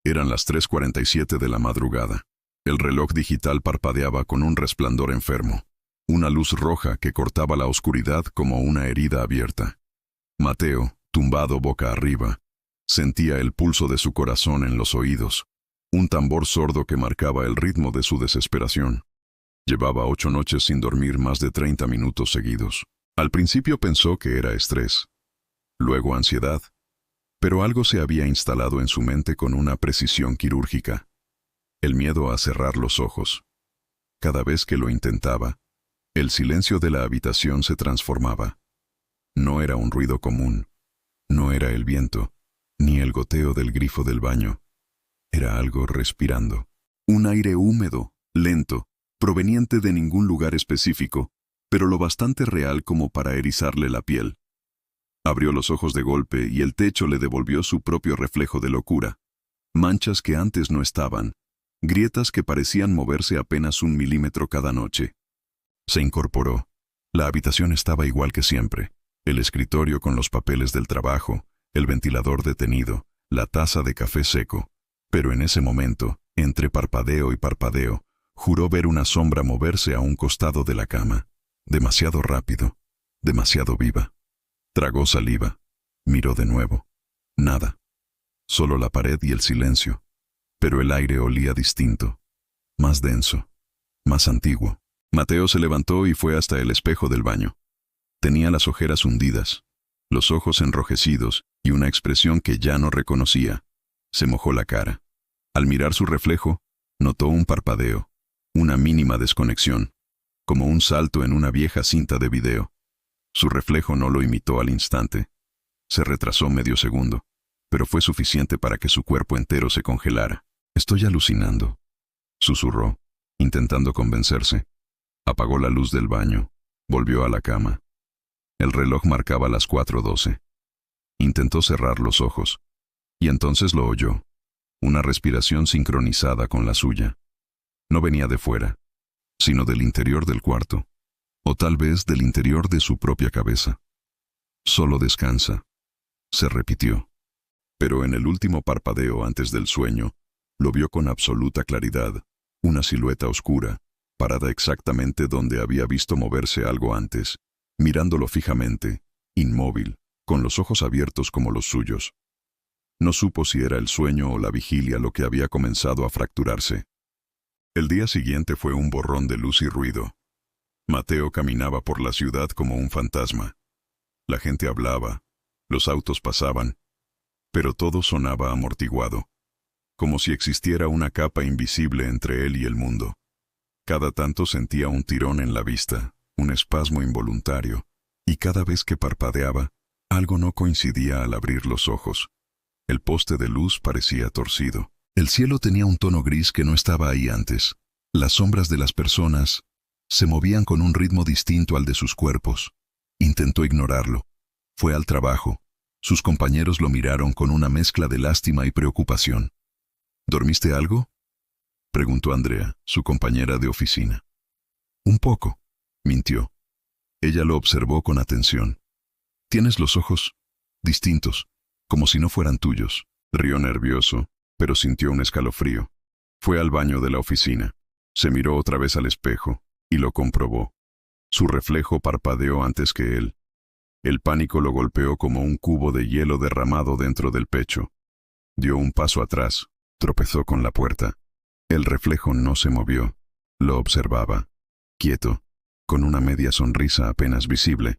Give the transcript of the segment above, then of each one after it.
Eran las 3:47 de la madrugada. El reloj digital parpadeaba con un resplandor enfermo, una luz roja que cortaba la oscuridad como una herida abierta. Mateo, tumbado boca arriba, sentía el pulso de su corazón en los oídos, un tambor sordo que marcaba el ritmo de su desesperación. Llevaba 8 noches sin dormir más de 30 minutos seguidos. Al principio pensó que era estrés, luego ansiedad, pero algo se había instalado en su mente con una precisión quirúrgica: el miedo a cerrar los ojos. Cada vez que lo intentaba, el silencio de la habitación se transformaba. No era un ruido común, no era el viento, ni el goteo del grifo del baño. Era algo respirando. Un aire húmedo, lento, proveniente de ningún lugar específico, pero lo bastante real como para erizarle la piel. Abrió los ojos de golpe y el techo le devolvió su propio reflejo de locura. Manchas que antes no estaban, grietas que parecían moverse apenas 1 milímetro cada noche. Se incorporó. La habitación estaba igual que siempre. El escritorio con los papeles del trabajo, el ventilador detenido, la taza de café seco. Pero en ese momento, entre parpadeo y parpadeo, juró ver una sombra moverse a un costado de la cama. Demasiado rápido, demasiado viva. Tragó saliva. Miró de nuevo. Nada. Solo la pared y el silencio. Pero el aire olía distinto. Más denso. Más antiguo. Mateo se levantó y fue hasta el espejo del baño. Tenía las ojeras hundidas, los ojos enrojecidos y una expresión que ya no reconocía. Se mojó la cara. Al mirar su reflejo, notó un parpadeo, una mínima desconexión, como un salto en una vieja cinta de video. Su reflejo no lo imitó al instante. Se retrasó medio segundo, pero fue suficiente para que su cuerpo entero se congelara. «Estoy alucinando», susurró, intentando convencerse. Apagó la luz del baño, volvió a la cama. El reloj marcaba las 4:12. Intentó cerrar los ojos, y entonces lo oyó, una respiración sincronizada con la suya. No venía de fuera, sino del interior del cuarto, o tal vez del interior de su propia cabeza. «Solo descansa», se repitió. Pero en el último parpadeo antes del sueño, lo vio con absoluta claridad, una silueta oscura, parada exactamente donde había visto moverse algo antes, mirándolo fijamente, inmóvil, con los ojos abiertos como los suyos. No supo si era el sueño o la vigilia lo que había comenzado a fracturarse. El día siguiente fue un borrón de luz y ruido. Mateo caminaba por la ciudad como un fantasma. La gente hablaba, los autos pasaban, pero todo sonaba amortiguado, como si existiera una capa invisible entre él y el mundo. Cada tanto sentía un tirón en la vista, un espasmo involuntario, y cada vez que parpadeaba, algo no coincidía al abrir los ojos. El poste de luz parecía torcido. El cielo tenía un tono gris que no estaba ahí antes. Las sombras de las personas se movían con un ritmo distinto al de sus cuerpos. Intentó ignorarlo. Fue al trabajo. Sus compañeros lo miraron con una mezcla de lástima y preocupación. «¿Dormiste algo?», preguntó Andrea, su compañera de oficina. «Un poco», mintió. Ella lo observó con atención. «Tienes los ojos distintos, como si no fueran tuyos». Rió nervioso, pero sintió un escalofrío. Fue al baño de la oficina. Se miró otra vez al espejo, y lo comprobó. Su reflejo parpadeó antes que él. El pánico lo golpeó como un cubo de hielo derramado dentro del pecho. Dio un paso atrás, tropezó con la puerta. El reflejo no se movió. Lo observaba, quieto, con una media sonrisa apenas visible,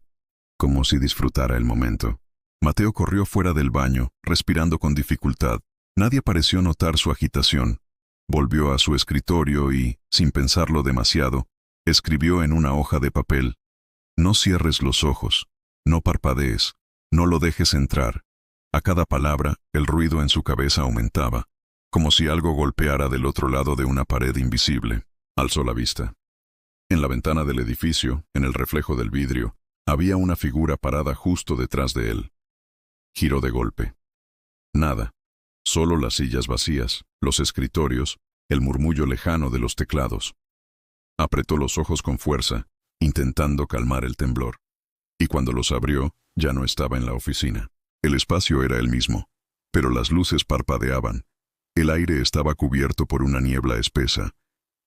como si disfrutara el momento. Mateo corrió fuera del baño, respirando con dificultad. Nadie pareció notar su agitación. Volvió a su escritorio y, sin pensarlo demasiado, escribió en una hoja de papel: «No cierres los ojos, no parpadees, no lo dejes entrar». A cada palabra, el ruido en su cabeza aumentaba, como si algo golpeara del otro lado de una pared invisible. Alzó la vista. En la ventana del edificio, en el reflejo del vidrio, había una figura parada justo detrás de él. Giró de golpe. Nada. Solo las sillas vacías, los escritorios, el murmullo lejano de los teclados. Apretó los ojos con fuerza, intentando calmar el temblor. Y cuando los abrió, ya no estaba en la oficina. El espacio era el mismo, pero las luces parpadeaban. El aire estaba cubierto por una niebla espesa,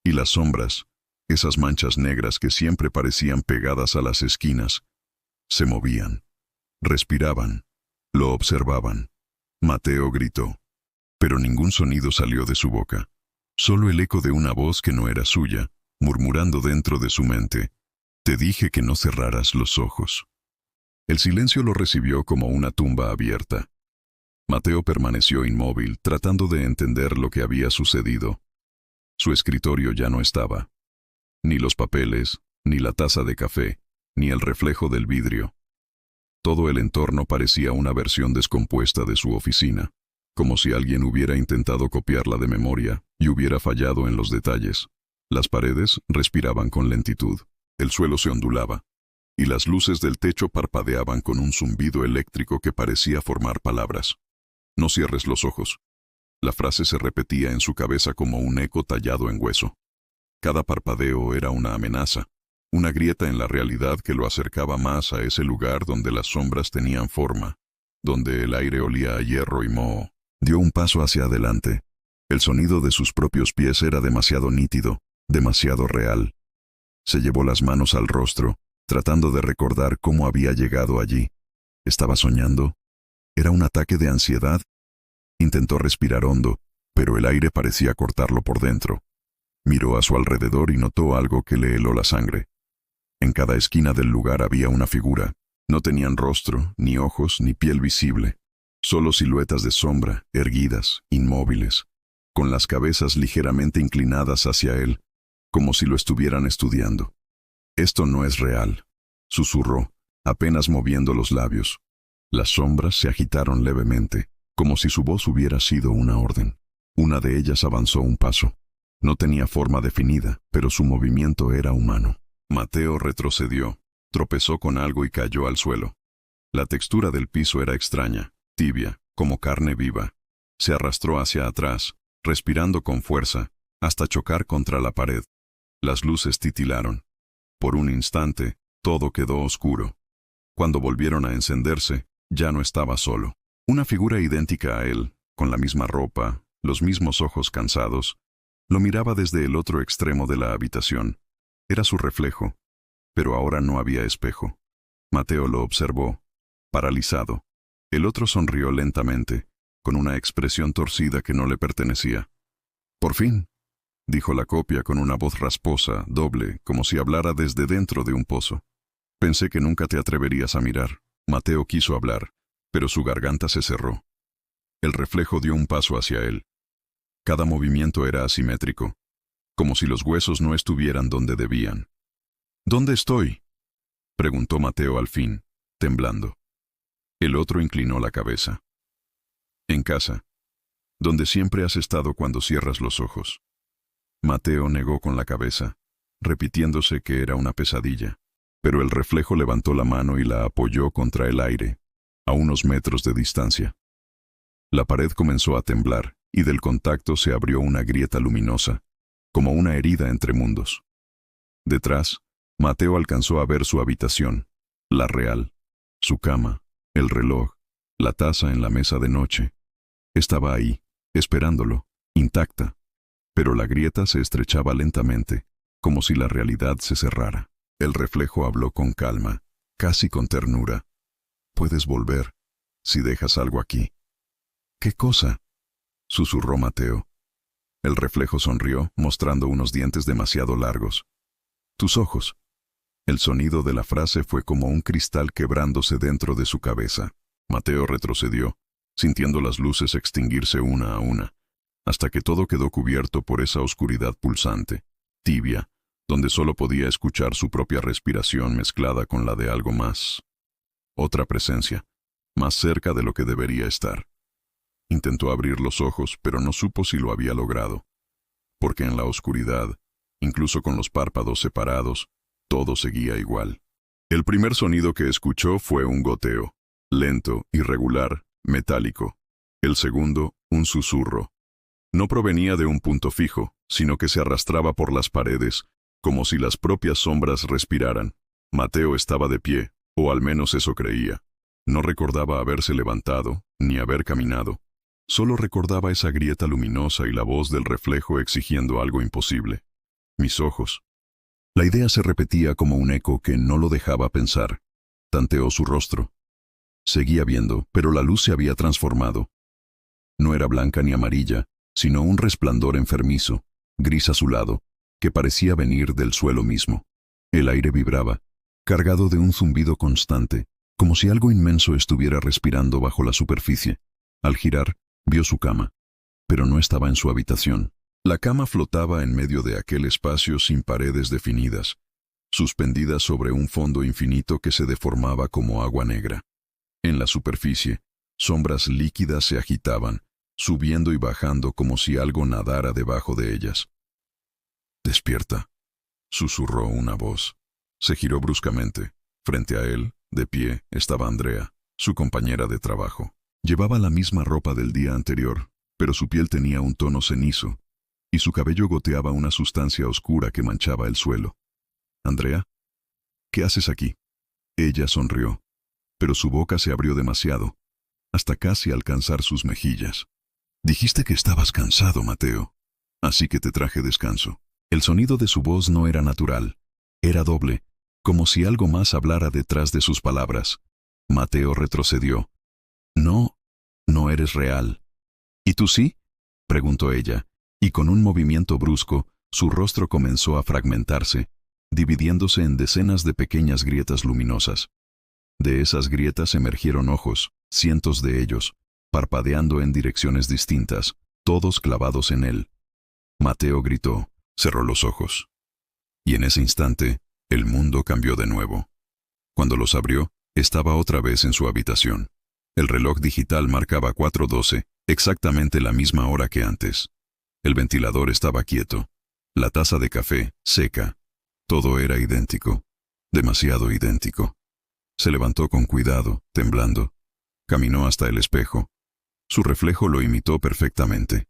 y las sombras, esas manchas negras que siempre parecían pegadas a las esquinas, se movían, respiraban, lo observaban. Mateo gritó, pero ningún sonido salió de su boca, solo el eco de una voz que no era suya, murmurando dentro de su mente: «Te dije que no cerraras los ojos». El silencio lo recibió como una tumba abierta. Mateo permaneció inmóvil, tratando de entender lo que había sucedido. Su escritorio ya no estaba. Ni los papeles, ni la taza de café, ni el reflejo del vidrio. Todo el entorno parecía una versión descompuesta de su oficina, como si alguien hubiera intentado copiarla de memoria y hubiera fallado en los detalles. Las paredes respiraban con lentitud, el suelo se ondulaba, y las luces del techo parpadeaban con un zumbido eléctrico que parecía formar palabras. «No cierres los ojos». La frase se repetía en su cabeza como un eco tallado en hueso. Cada parpadeo era una amenaza, una grieta en la realidad que lo acercaba más a ese lugar donde las sombras tenían forma, donde el aire olía a hierro y moho. Dio un paso hacia adelante. El sonido de sus propios pies era demasiado nítido, demasiado real. Se llevó las manos al rostro, tratando de recordar cómo había llegado allí. ¿Estaba soñando? ¿Era un ataque de ansiedad? Intentó respirar hondo, pero el aire parecía cortarlo por dentro. Miró a su alrededor y notó algo que le heló la sangre. En cada esquina del lugar había una figura. No tenían rostro, ni ojos, ni piel visible. Solo siluetas de sombra, erguidas, inmóviles, con las cabezas ligeramente inclinadas hacia él, como si lo estuvieran estudiando. «Esto no es real», susurró, apenas moviendo los labios. Las sombras se agitaron levemente, como si su voz hubiera sido una orden. Una de ellas avanzó un paso. No tenía forma definida, pero su movimiento era humano. Mateo retrocedió, tropezó con algo y cayó al suelo. La textura del piso era extraña, tibia, como carne viva. Se arrastró hacia atrás, respirando con fuerza, hasta chocar contra la pared. Las luces titilaron. Por un instante, todo quedó oscuro. Cuando volvieron a encenderse, ya no estaba solo. Una figura idéntica a él, con la misma ropa, los mismos ojos cansados, lo miraba desde el otro extremo de la habitación. Era su reflejo, pero ahora no había espejo. Mateo lo observó, paralizado. El otro sonrió lentamente, con una expresión torcida que no le pertenecía. «Por fin», dijo la copia con una voz rasposa, doble, como si hablara desde dentro de un pozo. «Pensé que nunca te atreverías a mirar». Mateo quiso hablar, pero su garganta se cerró. El reflejo dio un paso hacia él. Cada movimiento era asimétrico, como si los huesos no estuvieran donde debían. «¿Dónde estoy?», preguntó Mateo al fin, temblando. El otro inclinó la cabeza. «En casa, donde siempre has estado cuando cierras los ojos». Mateo negó con la cabeza, repitiéndose que era una pesadilla, pero el reflejo levantó la mano y la apoyó contra el aire, a unos metros de distancia. La pared comenzó a temblar, y del contacto se abrió una grieta luminosa, como una herida entre mundos. Detrás, Mateo alcanzó a ver su habitación, la real, su cama, el reloj, la taza en la mesa de noche. Estaba ahí, esperándolo, intacta, pero la grieta se estrechaba lentamente, como si la realidad se cerrara. El reflejo habló con calma, casi con ternura. «Puedes volver, si dejas algo aquí». «¿Qué cosa?», susurró Mateo. El reflejo sonrió, mostrando unos dientes demasiado largos. «Tus ojos». El sonido de la frase fue como un cristal quebrándose dentro de su cabeza. Mateo retrocedió, sintiendo las luces extinguirse una a una, hasta que todo quedó cubierto por esa oscuridad pulsante, tibia, donde solo podía escuchar su propia respiración mezclada con la de algo más. Otra presencia, más cerca de lo que debería estar. Intentó abrir los ojos, pero no supo si lo había logrado, porque en la oscuridad, incluso con los párpados separados, todo seguía igual. El primer sonido que escuchó fue un goteo, lento, irregular, metálico. El segundo, un susurro. No provenía de un punto fijo, sino que se arrastraba por las paredes, como si las propias sombras respiraran. Mateo estaba de pie, o al menos eso creía. No recordaba haberse levantado, ni haber caminado. Solo recordaba esa grieta luminosa y la voz del reflejo exigiendo algo imposible. Mis ojos. La idea se repetía como un eco que no lo dejaba pensar. Tanteó su rostro. Seguía viendo, pero la luz se había transformado. No era blanca ni amarilla, sino un resplandor enfermizo, gris azulado, que parecía venir del suelo mismo. El aire vibraba, cargado de un zumbido constante, como si algo inmenso estuviera respirando bajo la superficie. Al girar, vio su cama, pero no estaba en su habitación. La cama flotaba en medio de aquel espacio sin paredes definidas, suspendida sobre un fondo infinito que se deformaba como agua negra. En la superficie, sombras líquidas se agitaban, subiendo y bajando como si algo nadara debajo de ellas. «Despierta», susurró una voz. Se giró bruscamente. Frente a él, de pie, estaba Andrea, su compañera de trabajo. Llevaba la misma ropa del día anterior, pero su piel tenía un tono cenizo, y su cabello goteaba una sustancia oscura que manchaba el suelo. «Andrea, ¿qué haces aquí?». Ella sonrió, pero su boca se abrió demasiado, hasta casi alcanzar sus mejillas. «Dijiste que estabas cansado, Mateo, así que te traje descanso». El sonido de su voz no era natural, era doble, como si algo más hablara detrás de sus palabras. Mateo retrocedió. «No, no eres real». «¿Y tú sí?», preguntó ella, y con un movimiento brusco, su rostro comenzó a fragmentarse, dividiéndose en decenas de pequeñas grietas luminosas. De esas grietas emergieron ojos, cientos de ellos, parpadeando en direcciones distintas, todos clavados en él. Mateo gritó, cerró los ojos. Y en ese instante, el mundo cambió de nuevo. Cuando los abrió, estaba otra vez en su habitación. El reloj digital marcaba 4:12, exactamente la misma hora que antes. El ventilador estaba quieto. La taza de café, seca. Todo era idéntico. Demasiado idéntico. Se levantó con cuidado, temblando. Caminó hasta el espejo. Su reflejo lo imitó perfectamente.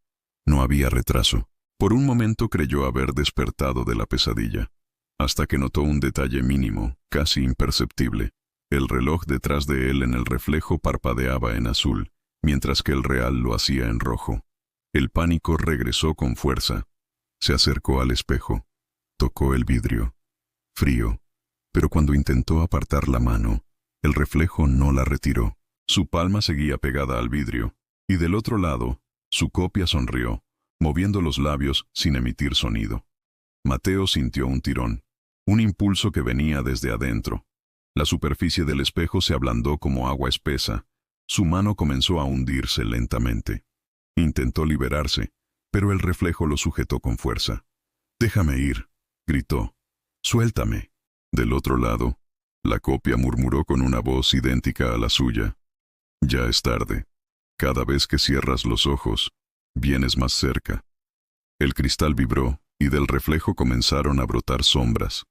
No había retraso. Por un momento creyó haber despertado de la pesadilla, hasta que notó un detalle mínimo, casi imperceptible. El reloj detrás de él en el reflejo parpadeaba en azul, mientras que el real lo hacía en rojo. El pánico regresó con fuerza. Se acercó al espejo. Tocó el vidrio. Frío. Pero cuando intentó apartar la mano, el reflejo no la retiró. Su palma seguía pegada al vidrio, y del otro lado, su copia sonrió, moviendo los labios sin emitir sonido. Mateo sintió un tirón, un impulso que venía desde adentro. La superficie del espejo se ablandó como agua espesa. Su mano comenzó a hundirse lentamente. Intentó liberarse, pero el reflejo lo sujetó con fuerza. «Déjame ir», gritó. «Suéltame». Del otro lado, la copia murmuró con una voz idéntica a la suya. «Ya es tarde. Cada vez que cierras los ojos, vienes más cerca». El cristal vibró, y del reflejo comenzaron a brotar sombras.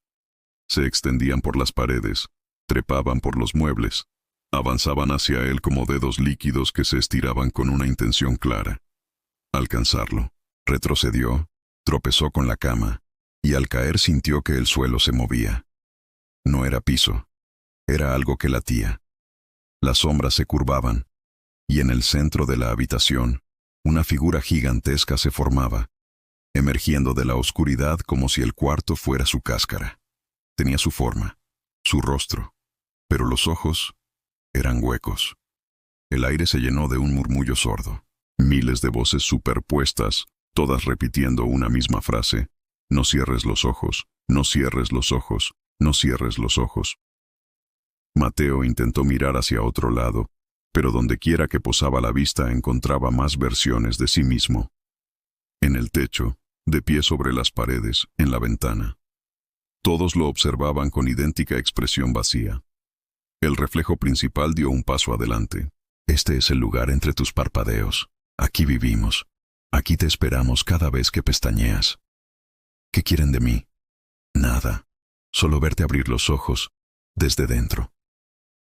Se extendían por las paredes, trepaban por los muebles, avanzaban hacia él como dedos líquidos que se estiraban con una intención clara. Alcanzarlo. Retrocedió, tropezó con la cama, y al caer sintió que el suelo se movía. No era piso, era algo que latía. Las sombras se curvaban, y en el centro de la habitación, una figura gigantesca se formaba, emergiendo de la oscuridad como si el cuarto fuera su cáscara. Tenía su forma, su rostro, pero los ojos eran huecos. El aire se llenó de un murmullo sordo. Miles de voces superpuestas, todas repitiendo una misma frase. «No cierres los ojos, no cierres los ojos, no cierres los ojos». Mateo intentó mirar hacia otro lado, pero dondequiera que posaba la vista encontraba más versiones de sí mismo. En el techo, de pie sobre las paredes, en la ventana. Todos lo observaban con idéntica expresión vacía. El reflejo principal dio un paso adelante. «Este es el lugar entre tus parpadeos. Aquí vivimos. Aquí te esperamos cada vez que pestañeas. ¿Qué quieren de mí? Nada. Solo verte abrir los ojos, desde dentro».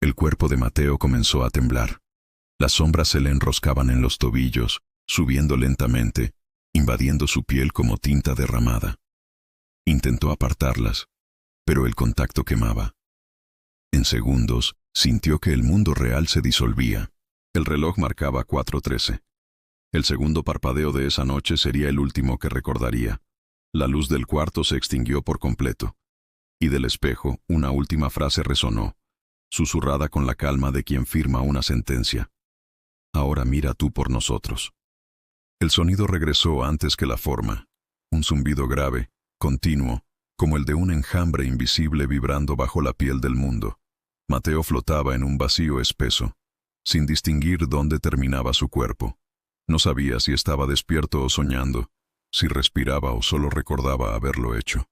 El cuerpo de Mateo comenzó a temblar. Las sombras se le enroscaban en los tobillos, subiendo lentamente, invadiendo su piel como tinta derramada. Intentó apartarlas, pero el contacto quemaba. En segundos, sintió que el mundo real se disolvía. El reloj marcaba 4:13. El segundo parpadeo de esa noche sería el último que recordaría. La luz del cuarto se extinguió por completo. Y del espejo, una última frase resonó, susurrada con la calma de quien firma una sentencia. Ahora mira tú por nosotros. El sonido regresó antes que la forma. Un zumbido grave, continuo, como el de un enjambre invisible vibrando bajo la piel del mundo. Mateo flotaba en un vacío espeso, sin distinguir dónde terminaba su cuerpo. No sabía si estaba despierto o soñando, si respiraba o solo recordaba haberlo hecho.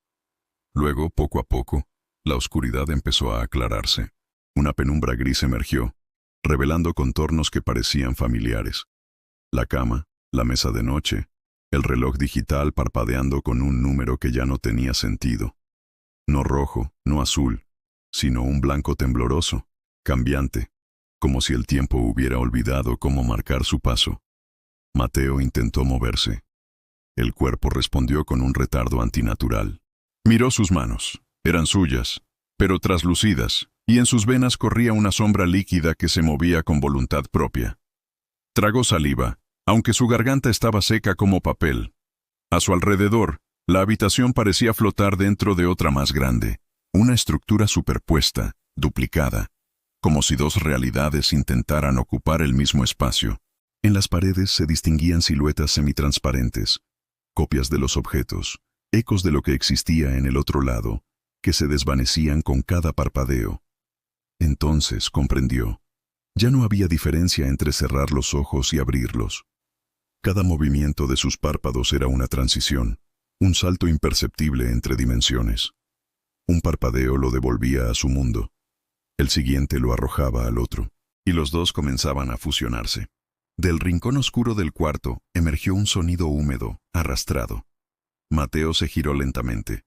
Luego, poco a poco, la oscuridad empezó a aclararse. Una penumbra gris emergió, revelando contornos que parecían familiares. La cama, la mesa de noche, el reloj digital parpadeando con un número que ya no tenía sentido. No rojo, no azul, sino un blanco tembloroso, cambiante, como si el tiempo hubiera olvidado cómo marcar su paso. Mateo intentó moverse. El cuerpo respondió con un retardo antinatural. Miró sus manos. Eran suyas, pero traslucidas, y en sus venas corría una sombra líquida que se movía con voluntad propia. Tragó saliva, aunque su garganta estaba seca como papel. A su alrededor, la habitación parecía flotar dentro de otra más grande, una estructura superpuesta, duplicada, como si dos realidades intentaran ocupar el mismo espacio. En las paredes se distinguían siluetas semitransparentes, copias de los objetos, ecos de lo que existía en el otro lado, que se desvanecían con cada parpadeo. Entonces comprendió. Ya no había diferencia entre cerrar los ojos y abrirlos. Cada movimiento de sus párpados era una transición, un salto imperceptible entre dimensiones. Un parpadeo lo devolvía a su mundo. El siguiente lo arrojaba al otro, y los dos comenzaban a fusionarse. Del rincón oscuro del cuarto emergió un sonido húmedo, arrastrado. Mateo se giró lentamente.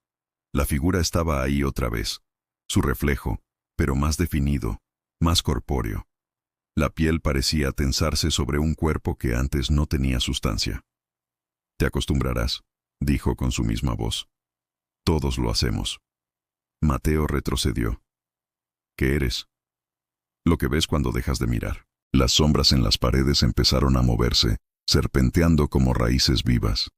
La figura estaba ahí otra vez, su reflejo, pero más definido, más corpóreo. La piel parecía tensarse sobre un cuerpo que antes no tenía sustancia. «Te acostumbrarás», dijo con su misma voz. «Todos lo hacemos». Mateo retrocedió. «¿Qué eres?» «Lo que ves cuando dejas de mirar». Las sombras en las paredes empezaron a moverse, serpenteando como raíces vivas.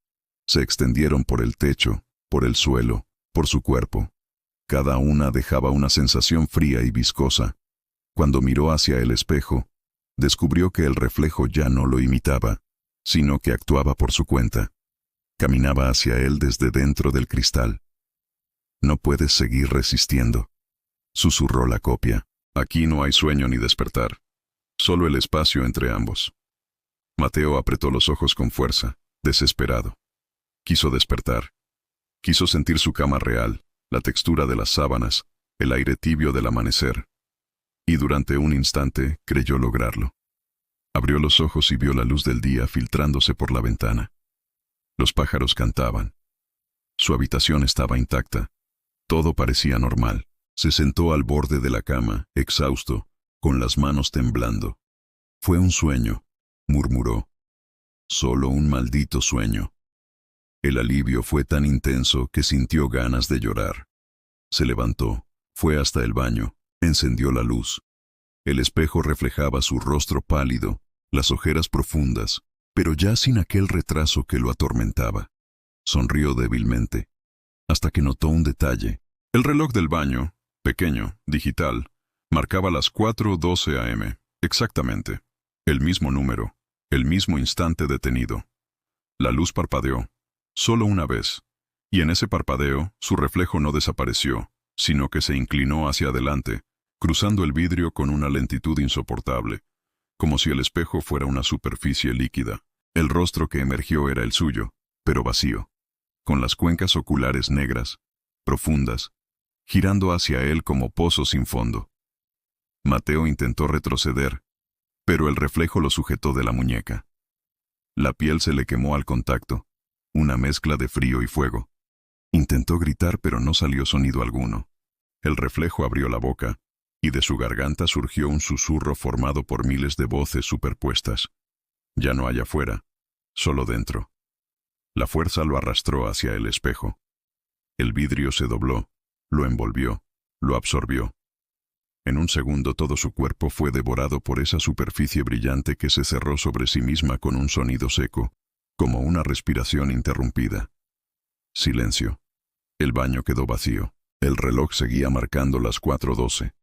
Se extendieron por el techo, por el suelo, por su cuerpo. Cada una dejaba una sensación fría y viscosa. Cuando miró hacia el espejo, descubrió que el reflejo ya no lo imitaba, sino que actuaba por su cuenta. Caminaba hacia él desde dentro del cristal. «No puedes seguir resistiendo», susurró la copia. «Aquí no hay sueño ni despertar. Solo el espacio entre ambos». Mateo apretó los ojos con fuerza, desesperado. Quiso despertar. Quiso sentir su cama real, la textura de las sábanas, el aire tibio del amanecer. Y durante un instante creyó lograrlo. Abrió los ojos y vio la luz del día filtrándose por la ventana. Los pájaros cantaban. Su habitación estaba intacta. Todo parecía normal. Se sentó al borde de la cama, exhausto, con las manos temblando. «Fue un sueño», murmuró. «Solo un maldito sueño». El alivio fue tan intenso que sintió ganas de llorar. Se levantó, fue hasta el baño, encendió la luz. El espejo reflejaba su rostro pálido, las ojeras profundas, pero ya sin aquel retraso que lo atormentaba. Sonrió débilmente, hasta que notó un detalle. El reloj del baño, pequeño, digital, marcaba las 4:12 a.m., exactamente. El mismo número, el mismo instante detenido. La luz parpadeó, solo una vez, y en ese parpadeo su reflejo no desapareció, sino que se inclinó hacia adelante, cruzando el vidrio con una lentitud insoportable, como si el espejo fuera una superficie líquida. El rostro que emergió era el suyo, pero vacío, con las cuencas oculares negras, profundas, girando hacia él como pozos sin fondo. Mateo intentó retroceder, pero el reflejo lo sujetó de la muñeca. La piel se le quemó al contacto, una mezcla de frío y fuego. Intentó gritar, pero no salió sonido alguno. El reflejo abrió la boca, y de su garganta surgió un susurro formado por miles de voces superpuestas. Ya no allá afuera, solo dentro. La fuerza lo arrastró hacia el espejo. El vidrio se dobló, lo envolvió, lo absorbió. En un segundo todo su cuerpo fue devorado por esa superficie brillante que se cerró sobre sí misma con un sonido seco, como una respiración interrumpida. Silencio. El baño quedó vacío. El reloj seguía marcando las 4:12.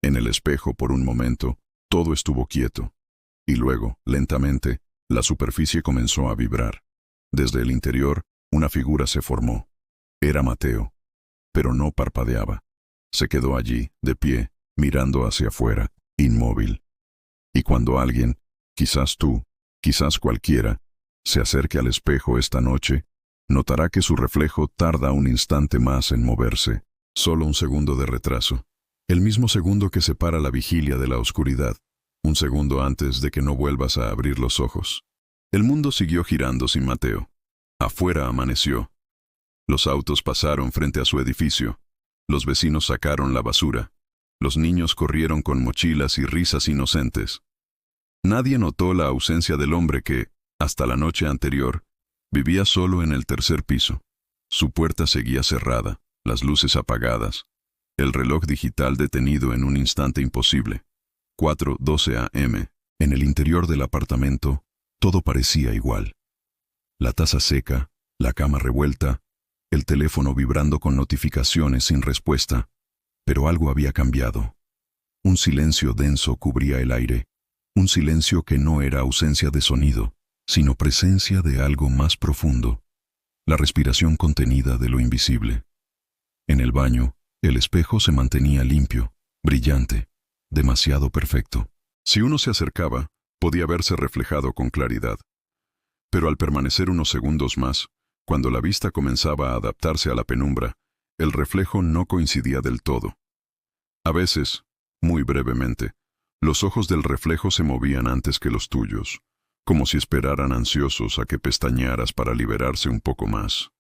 En el espejo, por un momento, todo estuvo quieto. Y luego, lentamente, la superficie comenzó a vibrar. Desde el interior, una figura se formó. Era Mateo. Pero no parpadeaba. Se quedó allí, de pie, mirando hacia afuera, inmóvil. Y cuando alguien, quizás tú, quizás cualquiera, se acerque al espejo esta noche, notará que su reflejo tarda un instante más en moverse, solo un segundo de retraso. El mismo segundo que separa la vigilia de la oscuridad, un segundo antes de que no vuelvas a abrir los ojos. El mundo siguió girando sin Mateo. Afuera amaneció. Los autos pasaron frente a su edificio. Los vecinos sacaron la basura. Los niños corrieron con mochilas y risas inocentes. Nadie notó la ausencia del hombre que, hasta la noche anterior, vivía solo en el tercer piso. Su puerta seguía cerrada, las luces apagadas, el reloj digital detenido en un instante imposible. 4:12 a.m. En el interior del apartamento, todo parecía igual. La taza seca, la cama revuelta, el teléfono vibrando con notificaciones sin respuesta. Pero algo había cambiado. Un silencio denso cubría el aire, un silencio que no era ausencia de sonido, sino presencia de algo más profundo, la respiración contenida de lo invisible. En el baño, el espejo se mantenía limpio, brillante, demasiado perfecto. Si uno se acercaba, podía verse reflejado con claridad. Pero al permanecer unos segundos más, cuando la vista comenzaba a adaptarse a la penumbra, el reflejo no coincidía del todo. A veces, muy brevemente, los ojos del reflejo se movían antes que los tuyos, como si esperaran ansiosos a que pestañearas para liberarse un poco más.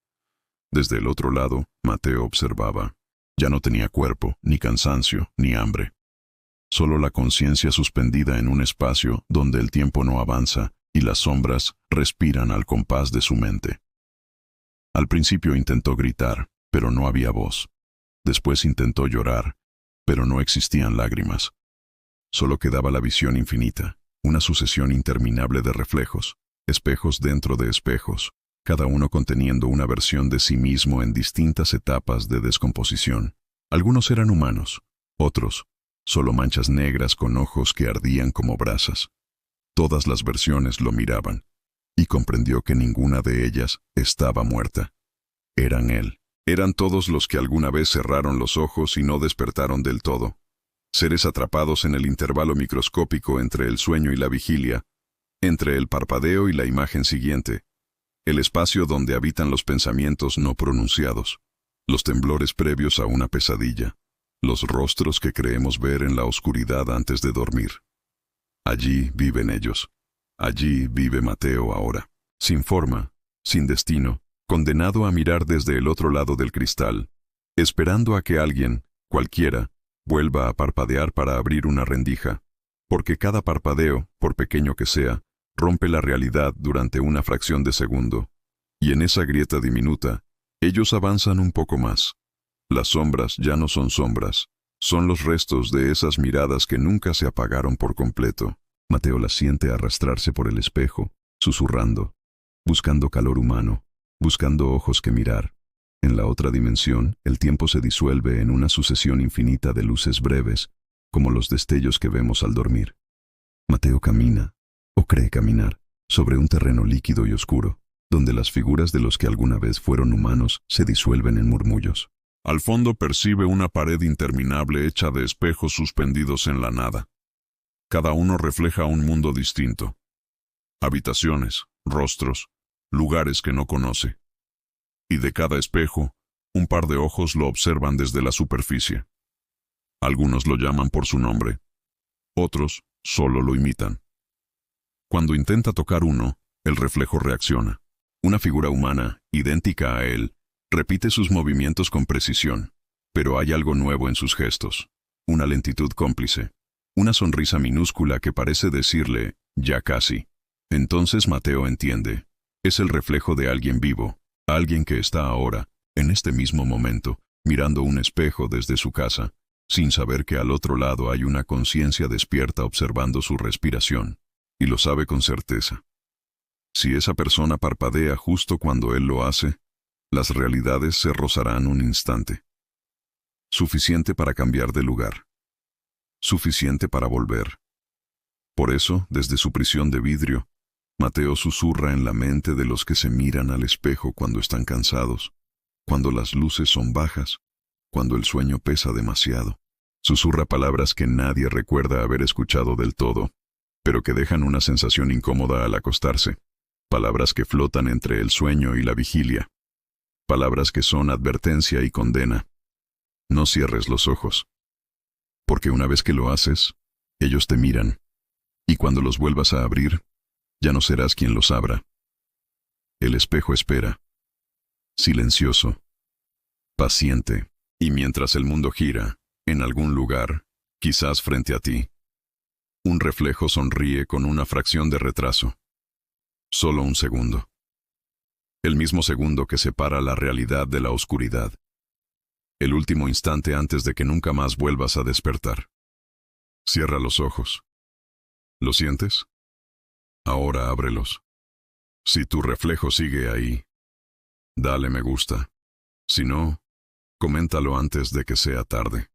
Desde el otro lado, Mateo observaba. Ya no tenía cuerpo, ni cansancio, ni hambre. Solo la conciencia suspendida en un espacio donde el tiempo no avanza y las sombras respiran al compás de su mente. Al principio intentó gritar, pero no había voz. Después intentó llorar, pero no existían lágrimas. Solo quedaba la visión infinita, una sucesión interminable de reflejos, espejos dentro de espejos, cada uno conteniendo una versión de sí mismo en distintas etapas de descomposición. Algunos eran humanos, otros, solo manchas negras con ojos que ardían como brasas. Todas las versiones lo miraban, y comprendió que ninguna de ellas estaba muerta. Eran él. Eran todos los que alguna vez cerraron los ojos y no despertaron del todo. Seres atrapados en el intervalo microscópico entre el sueño y la vigilia, entre el parpadeo y la imagen siguiente, el espacio donde habitan los pensamientos no pronunciados, los temblores previos a una pesadilla, los rostros que creemos ver en la oscuridad antes de dormir. Allí viven ellos. Allí vive Mateo ahora, sin forma, sin destino, condenado a mirar desde el otro lado del cristal, esperando a que alguien, cualquiera, vuelva a parpadear para abrir una rendija, porque cada parpadeo, por pequeño que sea, rompe la realidad durante una fracción de segundo, y en esa grieta diminuta, ellos avanzan un poco más. Las sombras ya no son sombras, son los restos de esas miradas que nunca se apagaron por completo. Mateo las siente arrastrarse por el espejo, susurrando, buscando calor humano, buscando ojos que mirar. En la otra dimensión, el tiempo se disuelve en una sucesión infinita de luces breves, como los destellos que vemos al dormir. Mateo camina, o cree caminar, sobre un terreno líquido y oscuro, donde las figuras de los que alguna vez fueron humanos se disuelven en murmullos. Al fondo percibe una pared interminable hecha de espejos suspendidos en la nada. Cada uno refleja un mundo distinto. Habitaciones, rostros, lugares que no conoce. Y de cada espejo, un par de ojos lo observan desde la superficie. Algunos lo llaman por su nombre. Otros solo lo imitan. Cuando intenta tocar uno, el reflejo reacciona. Una figura humana, idéntica a él, repite sus movimientos con precisión, pero hay algo nuevo en sus gestos. Una lentitud cómplice. Una sonrisa minúscula que parece decirle, ya casi. Entonces Mateo entiende. Es el reflejo de alguien vivo, alguien que está ahora, en este mismo momento, mirando un espejo desde su casa, sin saber que al otro lado hay una conciencia despierta observando su respiración, y lo sabe con certeza. Si esa persona parpadea justo cuando él lo hace, las realidades se rozarán un instante. Suficiente para cambiar de lugar. Suficiente para volver. Por eso, desde su prisión de vidrio, Mateo susurra en la mente de los que se miran al espejo cuando están cansados, cuando las luces son bajas, cuando el sueño pesa demasiado. Susurra palabras que nadie recuerda haber escuchado del todo, pero que dejan una sensación incómoda al acostarse. Palabras que flotan entre el sueño y la vigilia. Palabras que son advertencia y condena. No cierres los ojos. Porque una vez que lo haces, ellos te miran. Y cuando los vuelvas a abrir, ya no serás quien los abra. El espejo espera. Silencioso. Paciente. Y mientras el mundo gira, en algún lugar, quizás frente a ti, un reflejo sonríe con una fracción de retraso. Solo un segundo. El mismo segundo que separa la realidad de la oscuridad. El último instante antes de que nunca más vuelvas a despertar. Cierra los ojos. ¿Lo sientes? Ahora ábrelos. Si tu reflejo sigue ahí, dale me gusta. Si no, coméntalo antes de que sea tarde.